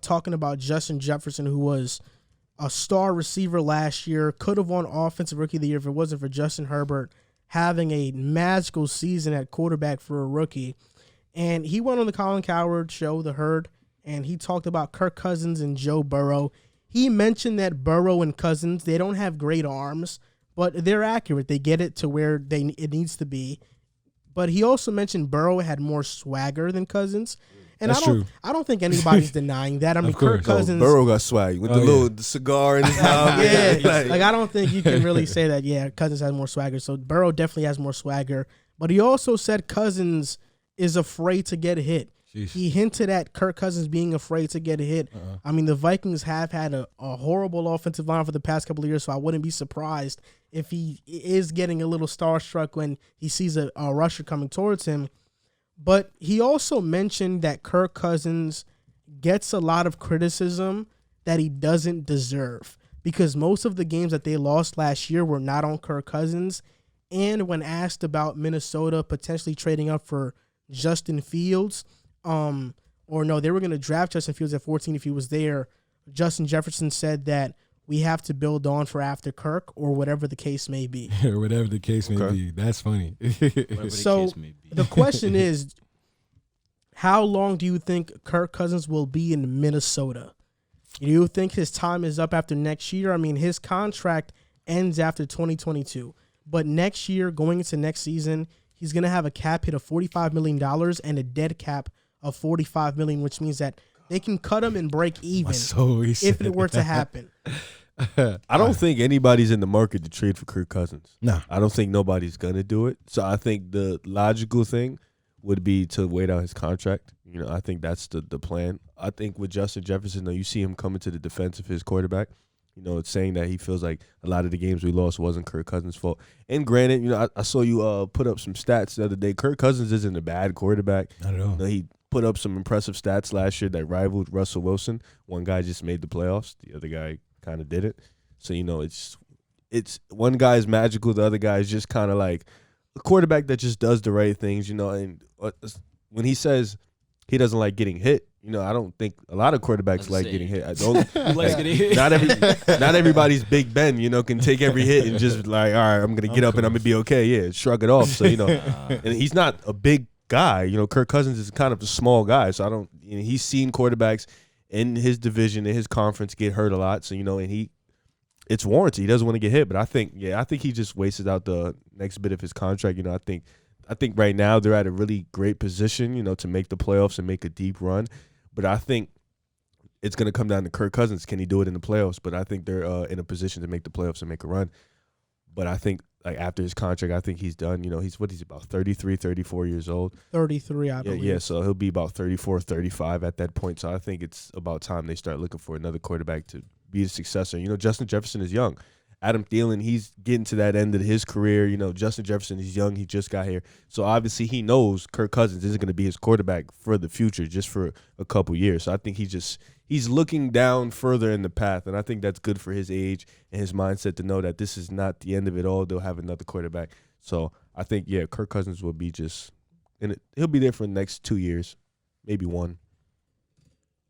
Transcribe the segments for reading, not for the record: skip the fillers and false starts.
talking about Justin Jefferson, who was a star receiver last year, could have won Offensive Rookie of the Year if it wasn't for Justin Herbert having a magical season at quarterback for a rookie. And he went on the Colin Cowherd show, The Herd, and he talked about Kirk Cousins and Joe Burrow. He mentioned that Burrow and Cousins, they don't have great arms, but they're accurate. They get it to where it needs to be. But he also mentioned Burrow had more swagger than Cousins. And That's true. I don't think anybody's denying that. I mean, Kirk Cousins. Burrow got swag with the little cigar in his mouth. Like I don't think you can really say that. Yeah, Cousins has more swagger. So Burrow definitely has more swagger. But he also said Cousins is afraid to get hit. Jeez. He hinted at Kirk Cousins being afraid to get hit. I mean, the Vikings have had a horrible offensive line for the past couple of years, so I wouldn't be surprised if he is getting a little starstruck when he sees a rusher coming towards him. But he also mentioned that Kirk Cousins gets a lot of criticism that he doesn't deserve because most of the games that they lost last year were not on Kirk Cousins. And when asked about Minnesota potentially trading up for Justin Fields, or no, they were going to draft Justin Fields at 14 if he was there, Justin Jefferson said that we have to build on for after Kirk or whatever the case may be. Whatever the case may be. That's funny. So the question is, how long do you think Kirk Cousins will be in Minnesota? Do you think his time is up after next year? I mean, his contract ends after 2022. But next year, going into next season, he's going to have a cap hit of $45 million and a dead cap of $45 million, which means that they can cut him and break even if it were to happen. I don't think anybody's in the market to trade for Kirk Cousins. No. I don't think nobody's going to do it. So I think the logical thing would be to wait out his contract. You know, I think that's the plan. I think with Justin Jefferson, though, you see him coming to the defense of his quarterback. You know, it's saying that he feels like a lot of the games we lost wasn't Kirk Cousins' fault. And granted, you know, I saw you put up some stats the other day. Kirk Cousins isn't a bad quarterback. Not at all. You know, he put up some impressive stats last year that rivaled Russell Wilson. One guy just made the playoffs. The other guy kind of did it. So, you know, it's one guy is magical. The other guy is just kind of like a quarterback that just does the right things, you know. And when he says he doesn't like getting hit, you know, I don't think a lot of quarterbacks like getting hit. I don't. Not everybody's Big Ben, you know, can take every hit and just like, all right, I'm gonna get up and I'm gonna be okay. Yeah, shrug it off. So you know, and he's not a big guy. You know, Kirk Cousins is kind of a small guy. So I don't. You know, he's seen quarterbacks in his division, in his conference, get hurt a lot. So you know, and it's warranted. He doesn't want to get hit. But I think he just wasted out the next bit of his contract. You know, I think right now they're at a really great position, you know, to make the playoffs and make a deep run. But I think it's going to come down to Kirk Cousins. Can he do it in the playoffs? But I think they're in a position to make the playoffs and make a run. But I think like after his contract, I think he's done. You know, he's about 33, 34 years old. 33, I believe. Yeah, so he'll be about 34, 35 at that point. So I think it's about time they start looking for another quarterback to be a successor. You know, Justin Jefferson is young. Adam Thielen, he's getting to that end of his career. You know, Justin Jefferson is young. He just got here. So, obviously, he knows Kirk Cousins isn't going to be his quarterback for the future, just for a couple years. So, I think he's looking down further in the path, and I think that's good for his age and his mindset to know that this is not the end of it all. They'll have another quarterback. So, I think, Kirk Cousins will be he'll be there for the next 2 years, maybe one.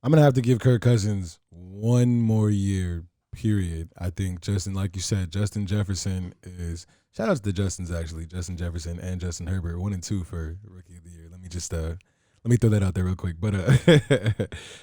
I'm going to have to give Kirk Cousins one more year. Period. I think like you said, Justin Jefferson is – shout out to the Justins, actually, Justin Jefferson and Justin Herbert, 1 and 2 for Rookie of the Year. Let me throw that out there real quick. But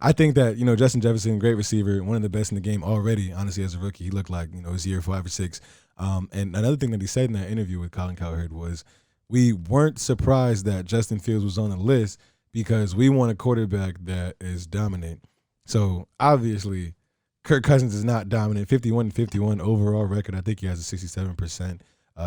I think that, you know, Justin Jefferson, great receiver, one of the best in the game already, honestly, as a rookie. He looked like, you know, his year 5 or 6. And another thing that he said in that interview with Colin Cowherd was we weren't surprised that Justin Fields was on the list because we want a quarterback that is dominant. So, obviously – Kirk Cousins is not dominant. 51-51 overall record. I think he has a 67%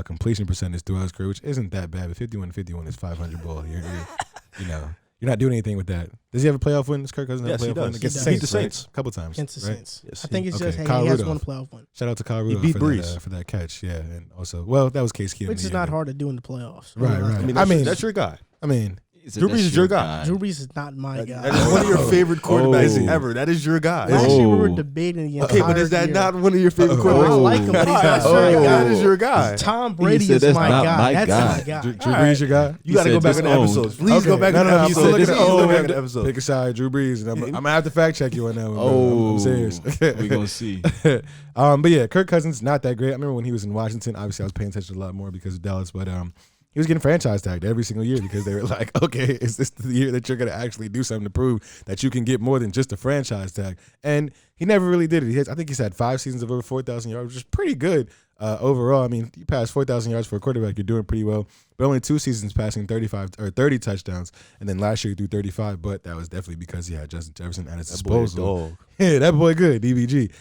completion percentage throughout his career, which isn't that bad. But 51-51 is 500 ball. You're not doing anything with that. Does he have a playoff win? Does Kirk Cousins have a playoff win? Against the Saints, right? A couple times. Against the Saints. Yes, I think it's just, he has one playoff win. Shout out to Kyle Rudolph for that catch. Yeah, and also, that was Case Keenum. Which is not hard to do in the playoffs. Right. I mean, that's your guy. I mean, Drew Brees is your guy. Drew Brees is not my guy. That is one of your favorite quarterbacks ever. That is your guy. Last year we were debating the entire Okay, but is that year. not one of your favorite quarterbacks? I like him, but he's not my guy. That is your guy. Tom Brady is my guy. That's my guy. Drew Brees your guy? You got to go back on the episodes. Please go back on the episodes. Pick a side, Drew Brees, and I'm going to have to fact check you on that one. I'm serious. We're going to see. But yeah, Kirk Cousins, not that great. I remember when he was in Washington, obviously I was paying attention a lot more because of Dallas, but he was getting franchise tagged every single year because they were like, okay, is this the year that you're going to actually do something to prove that you can get more than just a franchise tag? And he never really did it. I think he's had 5 seasons of over 4,000 yards, which is pretty good overall. I mean, you pass 4,000 yards for a quarterback, you're doing pretty well. But only 2 seasons passing 35 or 30 touchdowns, and then last year he threw 35. But that was definitely because he had Justin Jefferson at his disposal. Yeah, that boy good, DBG.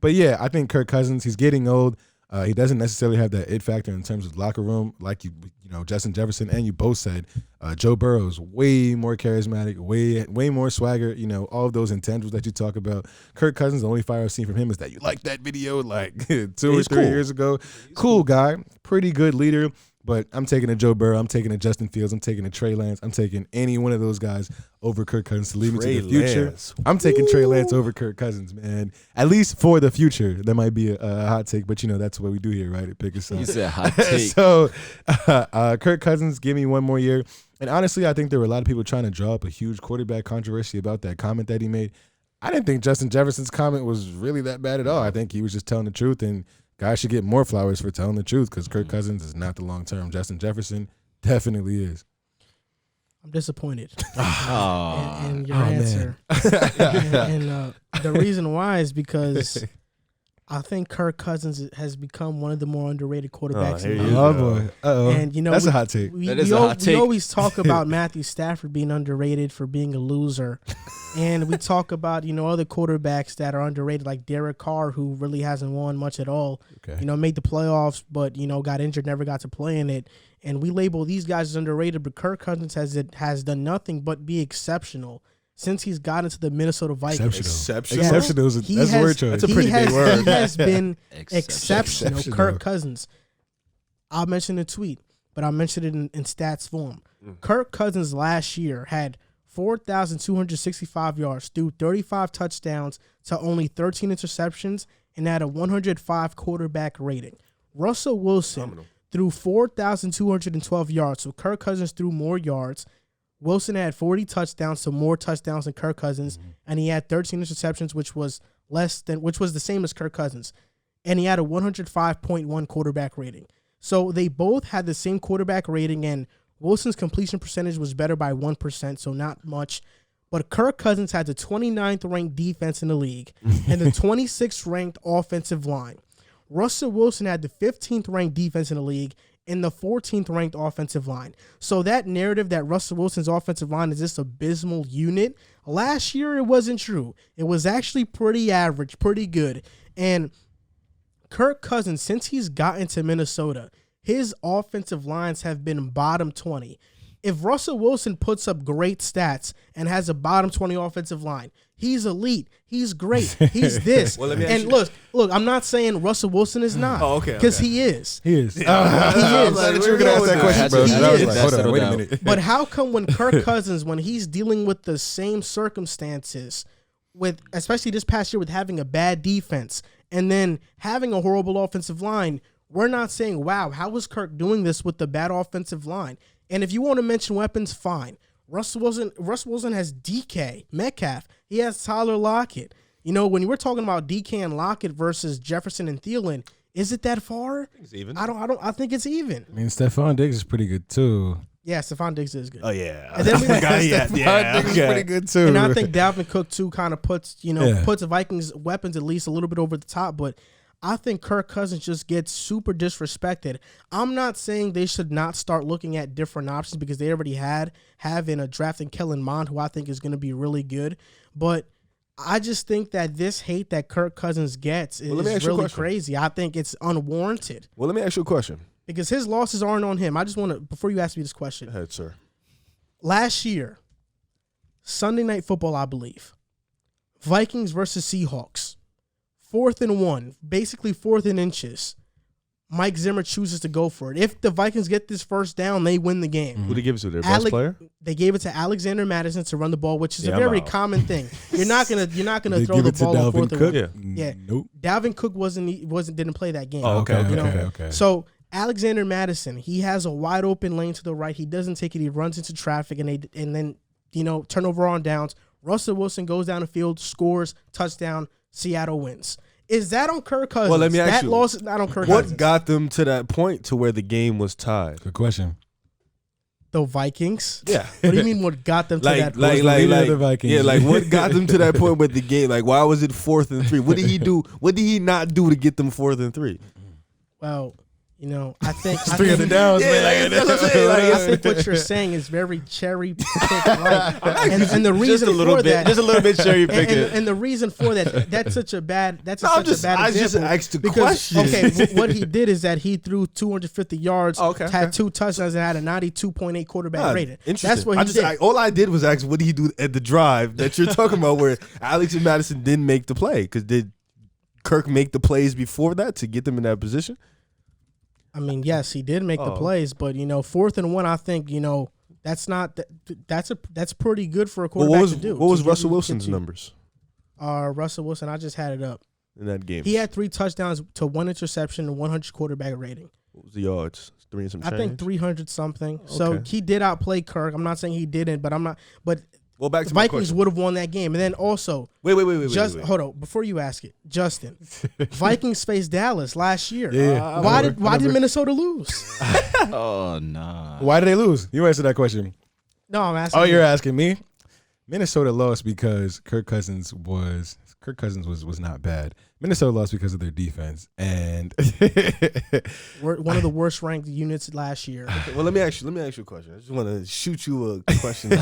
But yeah, I think Kirk Cousins, he's getting old. He doesn't necessarily have that it factor in terms of locker room, like you know, Justin Jefferson, and you both said. Joe Burrow's way more charismatic, way more swagger. You know, all of those intangibles that you talk about. Kirk Cousins, the only fire I've seen from him is that you like that video like 2 or 3 years ago. Cool guy, pretty good leader. But I'm taking a Joe Burrow. I'm taking a Justin Fields. I'm taking a Trey Lance. I'm taking any one of those guys over Kirk Cousins to lead me to the future. I'm taking Trey Lance over Kirk Cousins, man. At least for the future. That might be a hot take, but, you know, that's what we do here, right? At Pick a Side. You said hot take. So, Kirk Cousins, give me one more year. And honestly, I think there were a lot of people trying to draw up a huge quarterback controversy about that comment that he made. I didn't think Justin Jefferson's comment was really that bad at all. I think he was just telling the truth, and guys should get more flowers for telling the truth because Kirk Cousins is not the long term. Justin Jefferson definitely is. I'm disappointed in your answer. and the reason why is because I think Kirk Cousins has become one of the more underrated quarterbacks in the league. Oh, boy. Uh-oh. And, you know, that's a hot take. We always talk about Matthew Stafford being underrated for being a loser. And we talk about, you know, other quarterbacks that are underrated, like Derek Carr, who really hasn't won much at all. Okay. You know, made the playoffs, but, you know, got injured, never got to play in it. And we label these guys as underrated, but Kirk Cousins has done nothing but be exceptional since he's got into the Minnesota Vikings. Exceptional. That's a word choice. That's a pretty big word. He has been exceptional. Kirk Cousins. I'll mention the tweet, but I'll mention it in stats form. Kirk Cousins last year had 4,265 yards, threw 35 touchdowns to only 13 interceptions, and had a 105 quarterback rating. Russell Wilson threw 4,212 yards, so Kirk Cousins threw more yards. Wilson had 40 touchdowns, so more touchdowns than Kirk Cousins, and he had 13 interceptions, which was the same as Kirk Cousins, and he had a 105.1 quarterback rating. So they both had the same quarterback rating, and Wilson's completion percentage was better by 1%, so not much. But Kirk Cousins had the 29th ranked defense in the league and the 26th ranked offensive line. Russell Wilson had the 15th ranked defense in the league and the 14th ranked offensive line. So that narrative that Russell Wilson's offensive line is this abysmal unit, last year it wasn't true. It was actually pretty average, pretty good. And Kirk Cousins, since he's gotten to Minnesota, his offensive lines have been bottom 20. If Russell Wilson puts up great stats and has a bottom 20 offensive line, he's elite. He's great. He's this. Look, I'm not saying Russell Wilson is not. Oh, okay. Because he is. He is. He is. You were going to ask that question, bro. I was like, hold on, wait a minute. But how come when Kirk Cousins, when he's dealing with the same circumstances, with especially this past year with having a bad defense and then having a horrible offensive line, we're not saying, wow, how is Kirk doing this with the bad offensive line? And if you want to mention weapons, fine. Russell Wilson has DK, Metcalf. He has Tyler Lockett. You know, when we're talking about DK and Lockett versus Jefferson and Thielen, is it that far? It's even. I think it's even. I mean, Stephon Diggs is pretty good too. Yeah, Stephon Diggs is good. Oh yeah. And then Stephon Diggs is pretty good too. And I think Dalvin Cook too kind of puts the Vikings weapons at least a little bit over the top, but I think Kirk Cousins just gets super disrespected. I'm not saying they should not start looking at different options because they already have in a drafting Kellen Mond, who I think is going to be really good. But I just think that this hate that Kirk Cousins gets is really crazy. I think it's unwarranted. Well, let me ask you a question. Because his losses aren't on him. I just want to, before you ask me this question. Go ahead, sir. Last year, Sunday Night Football, I believe, Vikings versus Seahawks. 4th and 1, basically 4th and inches. Mike Zimmer chooses to go for it. If the Vikings get this first down, they win the game. Who they give it to? Their best player? They gave it to Alexander Madison to run the ball, which is a very common thing. You're not gonna throw the ball on 4th and 1. Yeah. Nope. Dalvin Cook didn't play that game. Oh, okay. So Alexander Madison, he has a wide open lane to the right. He doesn't take it. He runs into traffic, and then turnover on downs. Russell Wilson goes down the field, scores, touchdown. Seattle wins. Is that on Kirk Cousins? Well, let me ask that you. loss is not on Kirk Cousins. What got them to that point to where the game was tied? Good question. The Vikings? Yeah. What do you mean what got them to that point? The Vikings. Yeah, like what got them to that point with the game? Like why was it 4th and 3? What did he do? What did he not do to get them 4th and 3? Well, I think three of the downs, man. That's what I'm saying. I think what you're saying is very cherry picked, and the reason for that, just a little bit cherry picking, and the reason for that's such a bad example. I just asked the question. Okay, what he did is that he threw 250 yards, had 2 touchdowns, and had a 92.8 quarterback rating. Interesting. That's what he did. All I did was ask, what did he do at the drive that you're talking about, where Alex and Madison didn't make the play? Because did Kirk make the plays before that to get them in that position? I mean, yes, he did make the plays, but 4th and 1, I think that's pretty good for a quarterback to do. What was Russell Wilson's numbers? Russell Wilson, I just had it up in that game. He had 3 touchdowns to 1 interception and 100 quarterback rating. What was the yards? 3 and some change? I think 300 something. Okay. So he did outplay Kirk. I'm not saying he didn't, but Well, back to Vikings would have won that game. And then also, wait. Hold on, before you ask it, Justin, Vikings faced Dallas last year. Yeah. Why did Minnesota lose? Oh, nah. Why did they lose? You answer that question. No, I'm asking. Oh, you're asking me? Minnesota lost because Kirk Cousins was not bad. Minnesota lost because of their defense, and we're one of the worst ranked units last year. Okay, well, let me ask you a question. I just want to shoot you a question.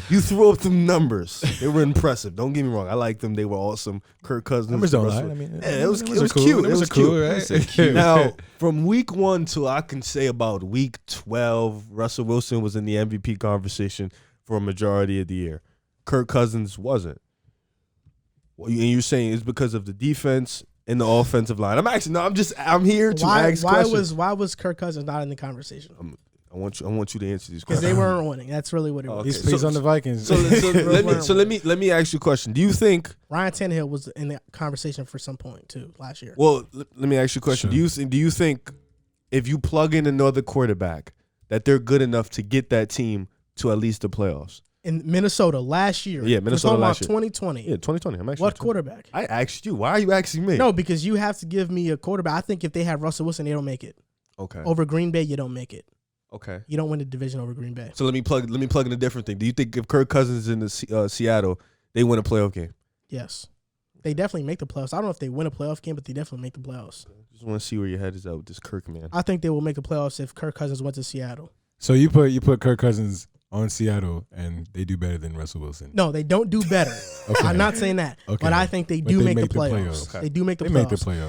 You threw up them numbers. They were impressive. Don't get me wrong. I like them. They were awesome. Kirk Cousins. Numbers don't lie. I mean, it was cool. cute. It was cool, right? Now, from week 1 to I can say about week 12, Russell Wilson was in the MVP conversation for a majority of the year. Kirk Cousins wasn't. And you're saying it's because of the defense and the offensive line. I'm here to ask questions. Why was Kirk Cousins not in the conversation? I want you to answer these questions. Because they weren't winning. That's really what it was. Okay. He's on the Vikings. So let me ask you a question. Do you think Ryan Tannehill was in the conversation for some point too last year? Well, let me ask you a question. Sure. Do you think if you plug in another quarterback that they're good enough to get that team to at least the playoffs? In Minnesota last year. Yeah, Minnesota last year. 2020. Yeah, 2020. I'm actually what quarterback? I asked you. Why are you asking me? No, because you have to give me a quarterback. I think if they have Russell Wilson, they don't make it. Okay. Over Green Bay, you don't make it. Okay. You don't win the division over Green Bay. So let me plug in a different thing. Do you think if Kirk Cousins is in the Seattle, they win a playoff game? Yes. They definitely make the playoffs. I don't know if they win a playoff game, but they definitely make the playoffs. Just want to see where your head is at with this Kirk man. I think they will make the playoffs if Kirk Cousins went to Seattle. So you put Kirk Cousins on Seattle, and they do better than Russell Wilson. No, they don't do better. Okay. I'm not saying that. Okay. But I think they do make the playoffs. Okay. They do make the playoffs. They make the playoffs.